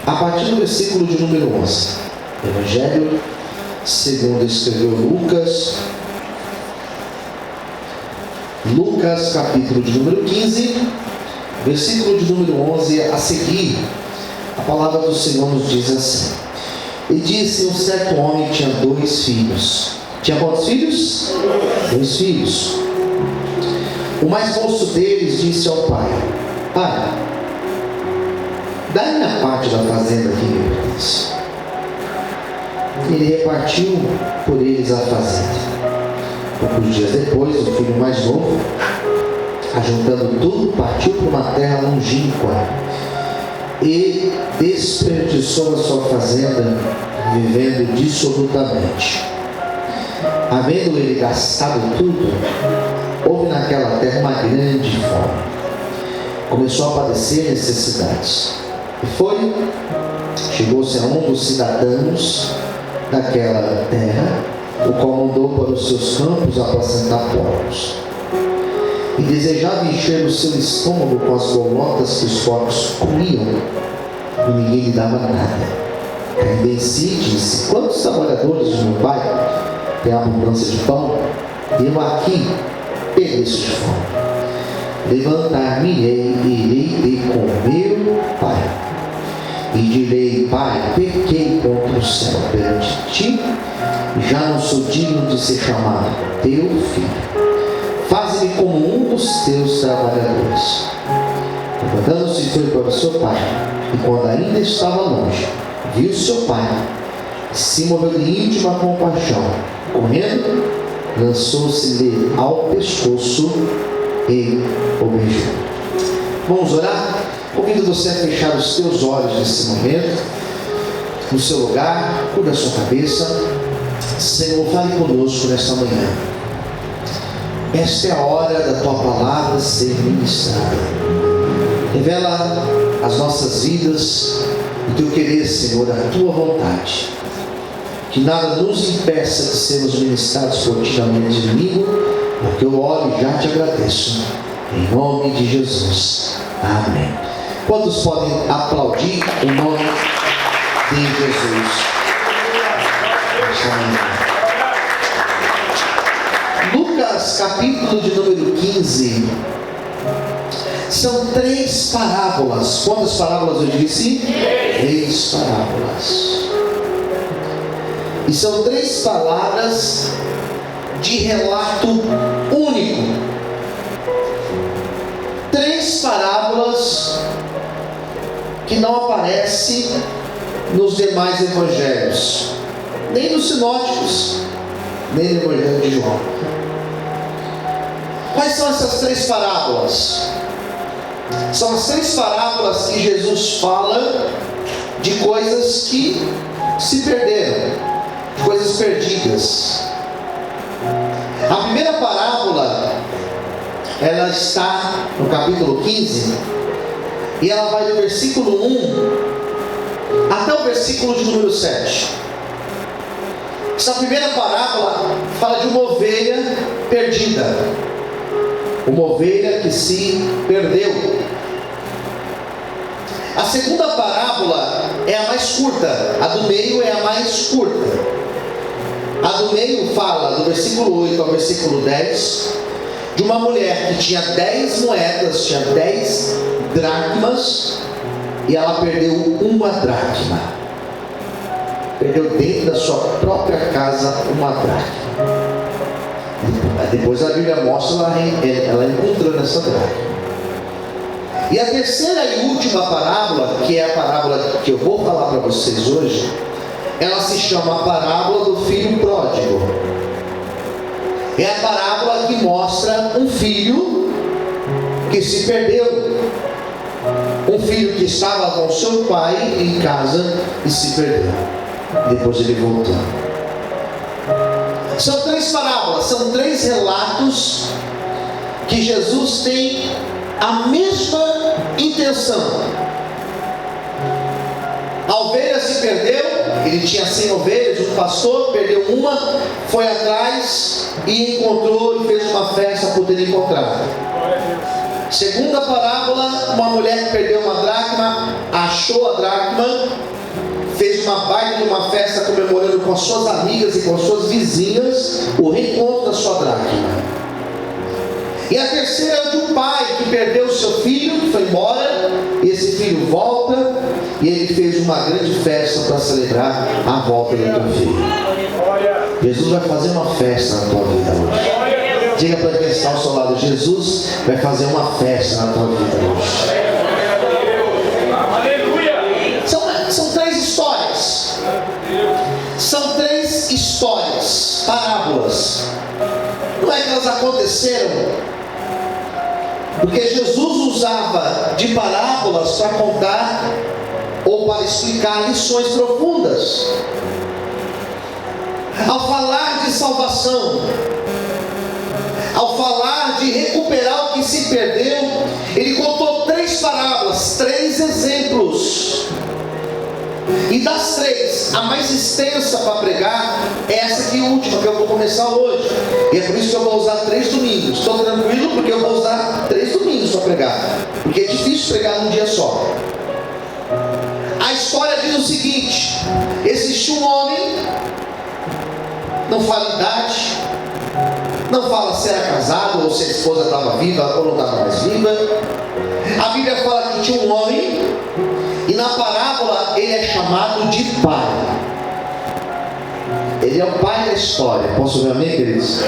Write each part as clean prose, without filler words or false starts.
a partir do versículo de número 11. Evangelho segundo escreveu Lucas. Lucas, capítulo de número 15, versículo de número 11 a seguir. A palavra do Senhor nos diz assim: E disse: um certo homem tinha 2 filhos. Tinha quantos filhos? 2 filhos. O mais moço deles disse ao pai: Pai, dá-me a parte da fazenda que me pertence. Ele repartiu por eles a fazenda. Poucos dias depois, o filho mais novo, ajuntando tudo, partiu para uma terra longínqua e desperdiçou a sua fazenda, vivendo dissolutamente. Havendo ele gastado tudo, houve naquela terra uma grande fome. Começou a padecer necessidades. E chegou-se a um dos cidadãos daquela terra, o qual mandou para os seus campos apacentar porcos. E desejava encher o seu estômago com as bolotas que os porcos comiam, e ninguém lhe dava nada. Caindo em si, disse: Quantos trabalhadores de meu pai têm abundância de pão, e eu aqui pereço de fome? Levantar-me-ei e irei ter com meu pai, e direi: Pai, pequei contra o céu perante ti, já não sou digno de ser chamado teu filho. Faze-me como um dos teus trabalhadores. Levantando-se, foi para o seu pai, e quando ainda estava longe, viu seu pai, se moveu de íntima compaixão, correndo, lançou-se-lhe ao pescoço e o beijou. Vamos orar? Convido você a fechar os teus olhos nesse momento, no seu lugar, cubra a sua cabeça. Senhor, fale conosco nesta manhã. Esta é a hora da tua palavra ser ministrada. Revela as nossas vidas, o teu querer, Senhor, a tua vontade. Que nada nos impeça de sermos ministrados por ti na manhã de domingo, porque eu oro e já te agradeço. Em nome de Jesus. Amém. Quantos podem aplaudir o nome de Jesus? Lucas, capítulo de número 15. São 3 parábolas. Quantas parábolas eu disse? 3 parábolas. E são 3 palavras de relato único. 3 parábolas que não aparecem nos demais evangelhos, nem nos sinóticos, nem no evangelho de João. Quais são essas 3 parábolas? São as 3 parábolas que Jesus fala de coisas que se perderam, de coisas perdidas. A primeira parábola, ela está no capítulo 15, e ela vai do versículo 1 até o versículo de número 7. Essa primeira parábola fala de uma ovelha perdida, uma ovelha que se perdeu. A segunda parábola é a mais curta, a do meio é a mais curta. A do meio fala, do versículo 8 ao versículo 10, de uma mulher que tinha 10 moedas, tinha 10 dracmas, e ela perdeu uma dracma. Perdeu dentro da sua própria casa uma dracma. Depois a Bíblia mostra ela encontrando essa dracma. E a terceira e última parábola, que é a parábola que eu vou falar para vocês hoje, ela se chama a parábola do filho pródigo. É a parábola que mostra um filho que se perdeu. Um filho que estava com seu pai em casa e se perdeu. Depois ele voltou. São 3 parábolas, são 3 relatos que Jesus tem a mesma intenção. A ovelha se perdeu, ele tinha 100 ovelhas, um pastor perdeu uma, foi atrás e encontrou e fez uma festa por ter encontrado. Segunda parábola, uma mulher que perdeu uma dracma, achou a dracma comemorando com as suas amigas e com as suas vizinhas o reencontro da sua dracma. E a terceira é de um pai que perdeu o seu filho, que foi embora, e esse filho volta, e ele fez uma grande festa para celebrar a volta do teu filho. Jesus vai fazer uma festa na tua vida hoje. Diga para quem está ao seu lado: Jesus vai fazer uma festa na tua vida hoje. São três histórias. São três histórias, parábolas. Não é que elas aconteceram porque Jesus usava de parábolas para contar ou para explicar lições profundas. Ao falar de salvação, ao falar de recuperar o que se perdeu, ele contou três parábolas, três exemplos. E das três, a mais extensa para pregar é essa aqui, última, que eu vou começar hoje. E é por isso que eu vou usar 3 domingos. Estou tranquilo porque eu vou usar 3 domingos para pregar, porque é difícil pregar num dia só. A história diz o seguinte: existe um homem, não fala idade, não fala se era casado ou se a esposa estava viva ou não estava mais viva. A Bíblia fala que tinha um homem, e na parábola ele é chamado de pai. Ele é o pai da história. Posso ver, amém, queridos?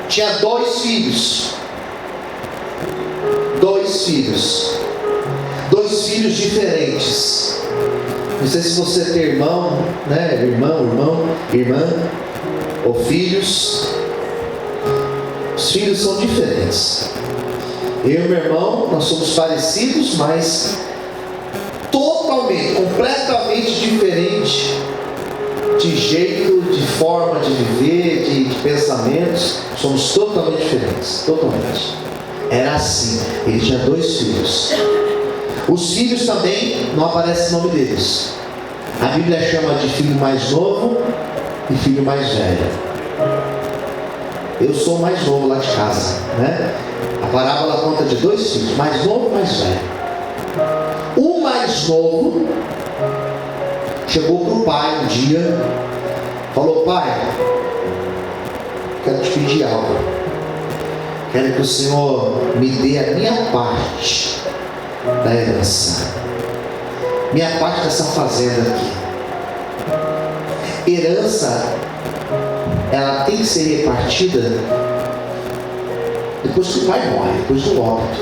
Tinha 2 filhos. 2 filhos. 2 filhos diferentes. Não sei se você tem irmão, né? Irmã, ou filhos. Os filhos são diferentes. Eu e meu irmão, nós somos parecidos, mas totalmente, completamente diferente de jeito, de forma de viver, de pensamentos. Somos totalmente diferentes, totalmente. Era assim. Ele tinha 2 filhos. Os filhos também não aparece o nome deles. A Bíblia chama de filho mais novo e filho mais velho. Eu sou o mais novo lá de casa, né? A parábola conta de 2 filhos, mais novo e mais velho. O mais novo chegou para o pai um dia, falou: pai, quero te pedir algo. Quero que o Senhor me dê a minha parte da herança, minha parte dessa fazenda aqui. Herança, ela tem que ser repartida depois que o pai morre, depois do óbito.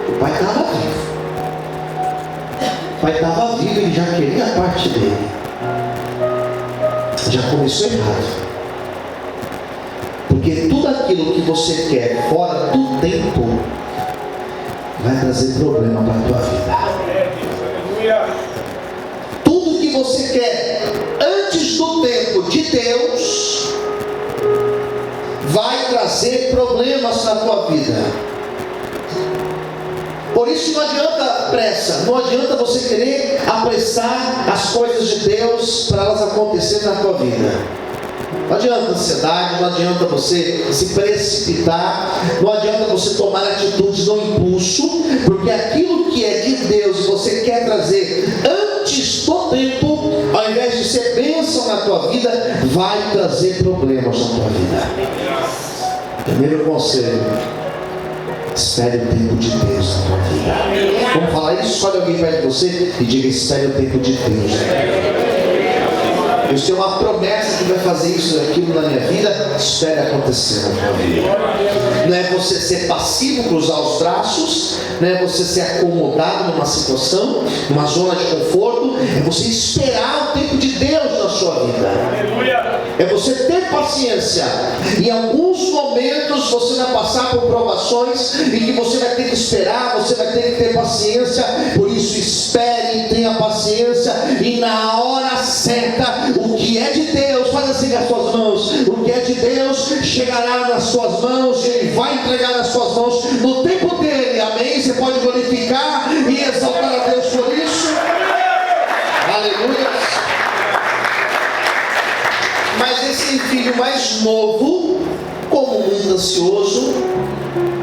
O pai estava vivo. O pai estava vivo, ele já queria a parte dele. Já começou errado. Porque tudo aquilo que você quer fora do tempo vai trazer problema para a tua vida. Tudo que você quer antes do tempo de Deus vai trazer problemas na tua vida. Por isso não adianta pressa, não adianta você querer apressar as coisas de Deus para elas acontecerem na tua vida. Não adianta ansiedade, não adianta você se precipitar, não adianta você tomar atitudes no impulso, porque aquilo que é de Deus e você quer trazer antes do tempo, ao invés de ser bênção na tua vida, vai trazer problemas na tua vida. Primeiro conselho: espere o tempo de Deus na tua vida. Vamos falar isso? Olha alguém perto de você e diga: espere o tempo de Deus. Eu tenho uma promessa que vai fazer isso e aquilo na minha vida. Espere acontecer na tua vida. Não é você ser passivo, cruzar os braços, não é você ser acomodado numa situação, numa zona de conforto. É você esperar o tempo de Deus na sua vida. É você ter paciência. Em alguns momentos você vai passar por provações em que você vai ter que esperar, você vai ter que ter paciência. Por isso, espere e tenha paciência, e na hora certa, o que é de Deus, faz assim com as suas mãos, o que é de Deus chegará nas suas mãos, e Ele vai entregar nas suas mãos no tempo dele. Amém? Você pode glorificar e exaltar a Deus por isso. Aleluia. Mas esse filho mais novo, como muito ansioso,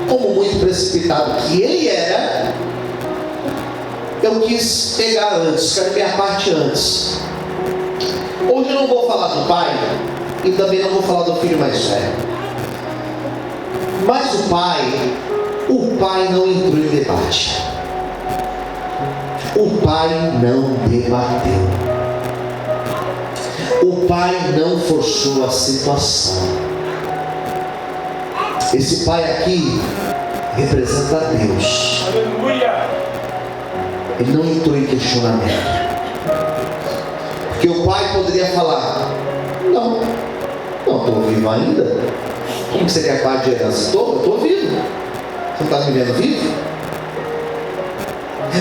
como muito precipitado que ele era, eu quis pegar antes, quero minha parte antes. Hoje eu não vou falar do pai e também não vou falar do filho mais velho. Mas o pai não entrou em debate. O pai não debateu. O pai não forçou a situação. Esse pai aqui representa Deus. Aleluia. Ele não entrou em questionamento. Porque o pai poderia falar: não estou vivo ainda. Como que seria parte de herança? Eu estou vivo. Você não está me vendo vivo?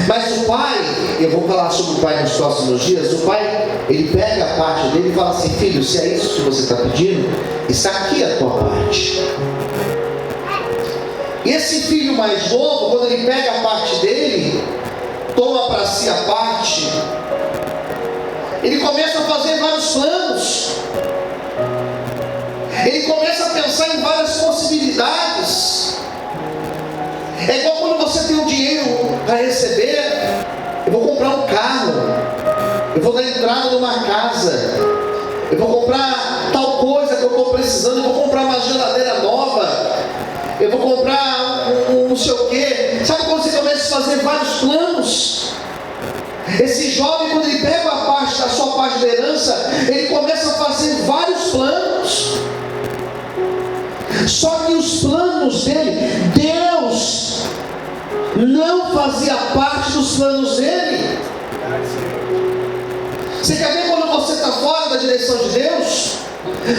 Mas o pai, eu vou falar sobre o pai nos próximos dias. O pai, ele pega a parte dele e fala assim: filho, se é isso que você está pedindo, está aqui a tua parte. E esse filho mais novo, quando ele pega a parte dele, toma para si a parte, ele começa a fazer vários planos. Ele começa a pensar em várias possibilidades. É igual quando você tem um dinheiro para receber. Eu vou comprar um carro, eu vou dar entrada numa casa, eu vou comprar tal coisa que eu estou precisando, eu vou comprar uma geladeira nova, eu vou comprar um não sei o quê. Sabe quando você começa a fazer vários planos? Esse jovem, quando ele pega a sua parte da herança, ele começa a fazer vários planos. Só que os planos dele, Deus não fazia parte dos planos dele. Você quer ver quando você está fora da direção de Deus?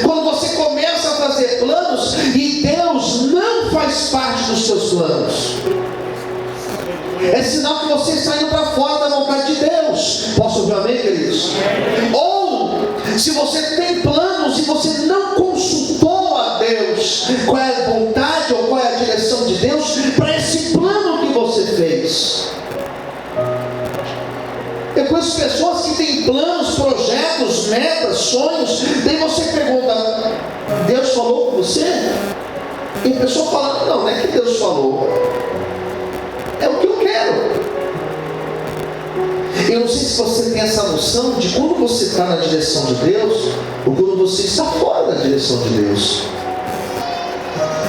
Quando você começa a fazer planos e Deus não faz parte dos seus planos, é sinal que você está indo para fora da vontade de Deus. Posso ouvir amém, queridos? Ou se você tem planos e você não consultou a Deus qual é a vontade ou qual é a direção de Deus para esse plano que você fez. Eu conheço pessoas que têm planos, projetos, metas, sonhos. Daí você pergunta: Deus falou com você? E a pessoa fala: não é que Deus falou, é o que eu quero. Eu não sei se você tem essa noção de quando você está na direção de Deus ou quando você está fora da direção de Deus.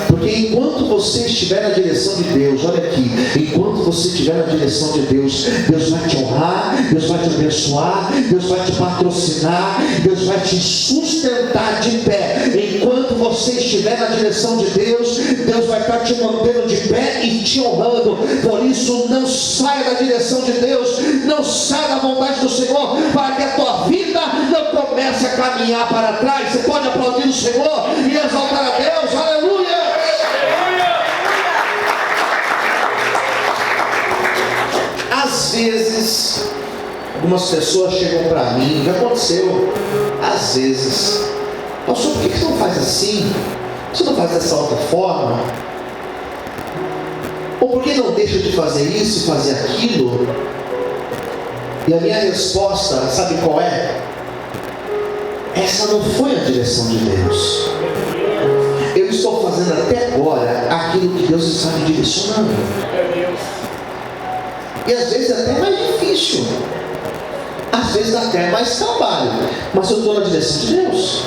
Porque enquanto você estiver na direção de Deus, olha aqui, enquanto você estiver na direção de Deus, Deus vai te honrar, Deus vai te abençoar, Deus vai te patrocinar, Deus vai te sustentar de pé. Enquanto você estiver na direção de Deus, Deus vai estar te mantendo de pé e te honrando. Por isso, não saia da direção de Deus, não saia da vontade do Senhor, para que a tua vida não comece a caminhar para trás. Você pode aplaudir o Senhor e exaltar a Deus. Aleluia! Às vezes, algumas pessoas chegam para mim, já aconteceu, às vezes: pastor, por que você não faz assim? Você não faz dessa outra forma? Ou por que não deixa de fazer isso e fazer aquilo? E a minha resposta, sabe qual é? Essa não foi a direção de Deus. Eu estou fazendo até agora aquilo que Deus está me direcionando. E às vezes até mais difícil, às vezes até mais trabalho, mas eu estou na direção de Deus.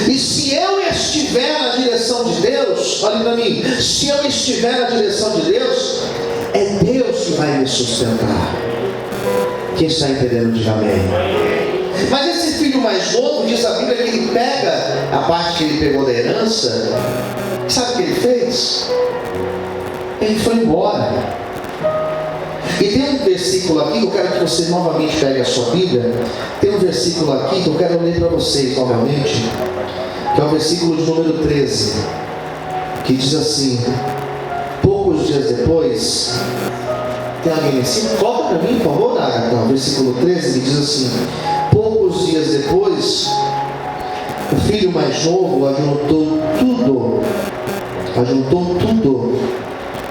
E se eu estiver na direção de Deus, olhe para mim, se eu estiver na direção de Deus, é Deus que vai me sustentar. Quem está entendendo, diga amém. Mas esse filho mais novo, diz a Bíblia, que ele pega a parte que ele pegou da herança. Sabe o que ele fez? Ele foi embora. E tem um versículo aqui, eu quero que você novamente pegue a sua Bíblia. Tem um versículo aqui que eu quero ler para vocês novamente, que é o versículo de número 13, que diz assim: poucos dias depois, tem alguém assim? Coloca para mim, por favor, Agatha. O versículo 13 que diz assim: poucos dias depois, o filho mais novo ajuntou tudo.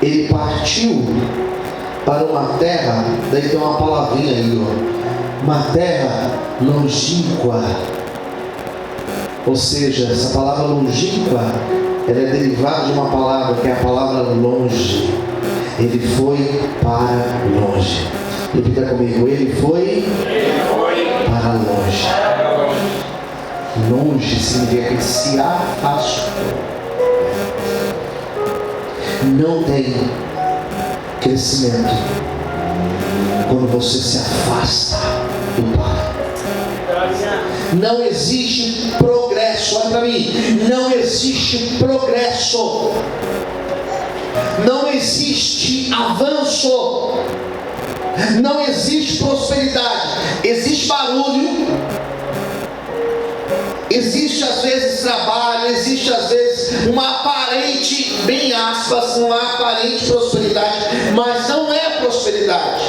Ele partiu para uma terra, daí tem uma palavrinha aí, ó, uma terra longínqua. Ou seja, essa palavra longínqua, ela é derivada de uma palavra que é a palavra longe. Ele foi para longe. Repita comigo: ele foi para longe. longe. Longe significa que ele se afastou. Não tem crescimento quando você se afasta do Pai. Não existe progresso. Olha para mim. Não existe progresso. Não existe avanço. Não existe prosperidade. Existe barulho. Existe às vezes trabalho. Existe às vezes uma aparente, bem aspas, uma aparente prosperidade, mas não é prosperidade.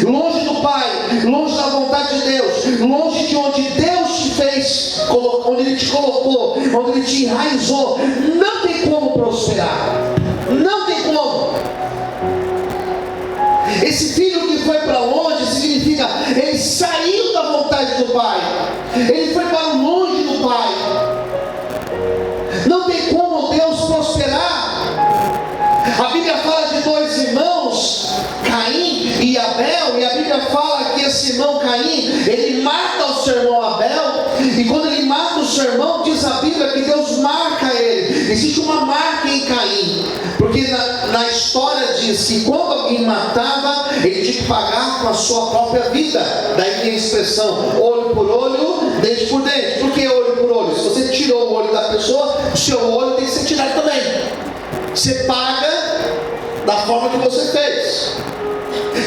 Longe do Pai, longe da vontade de Deus, longe de onde Deus te fez, onde Ele te colocou, onde Ele te enraizou, não tem como prosperar. Não tem como. Esse filho que foi para longe significa ele saiu da vontade do Pai. Ele foi para longe do Pai. Não tem como Deus prosperar. A Bíblia fala de dois irmãos, Caim e Abel, e a Bíblia fala que esse irmão Caim, ele mata o seu irmão Abel, e quando ele mata o seu irmão, diz a Bíblia que Deus marca ele. Existe uma marca em Caim, porque na história diz que quando alguém matava, ele tinha que pagar com a sua própria vida. Daí tem a expressão olho por olho, dente por dente. Por que olho por olho? Se você tirou o olho da pessoa, o seu olho tem que ser tirado também. Você paga da forma que você fez.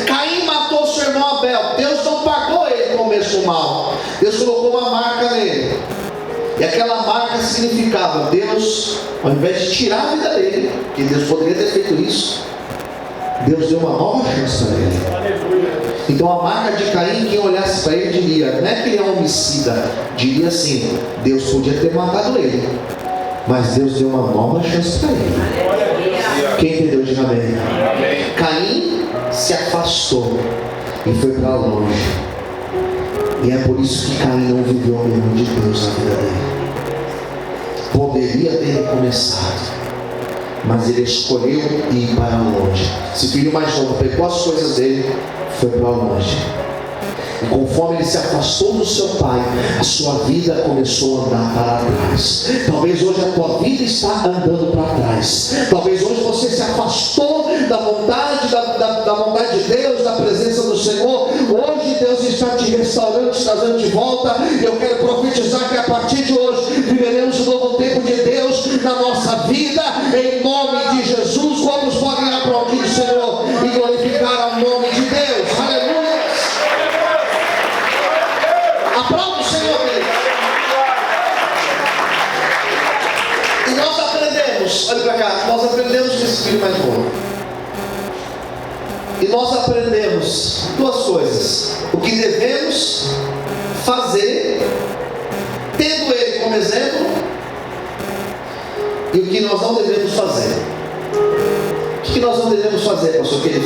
Caim matou o seu irmão Abel. Deus não pagou ele com o mesmo mal. Deus colocou uma marca nele. E aquela marca significava, Deus, ao invés de tirar a vida dele, que Deus poderia ter feito isso, Deus deu uma nova chance para ele. Então a marca de Caim, quem olhasse para ele diria, não é que ele é um homicida, diria assim, Deus podia ter matado ele, mas Deus deu uma nova chance para ele. Quem entendeu, diga amém. Caim se afastou e foi para longe. E é por isso que Caim não viveu o mesmo de Deus na vida dele. Poderia ter recomeçado, mas ele escolheu ir para longe. Esse filho mais novo pegou as coisas dele, foi para longe. E conforme ele se afastou do seu pai, a sua vida começou a andar para trás. Talvez hoje a tua vida está andando para trás. Talvez hoje você se afastou da vontade, da vontade de Deus, da presença do Senhor. Hoje Deus está te restaurando, te trazendo de volta. E eu quero profetizar que a partir de hoje viveremos um novo tempo de Deus na nossa vida, em nome de Jesus. Quantos podem aplaudir o Senhor e glorificar o nome de Deus? Aleluia! Aplauda o Senhor, querido. E nós aprendemos, olha para cá, nós aprendemos com esse filho mais novo. E nós aprendemos duas coisas: o que devemos fazer, tendo ele como exemplo, e o que nós não devemos fazer. O que nós não devemos fazer, pastor querido?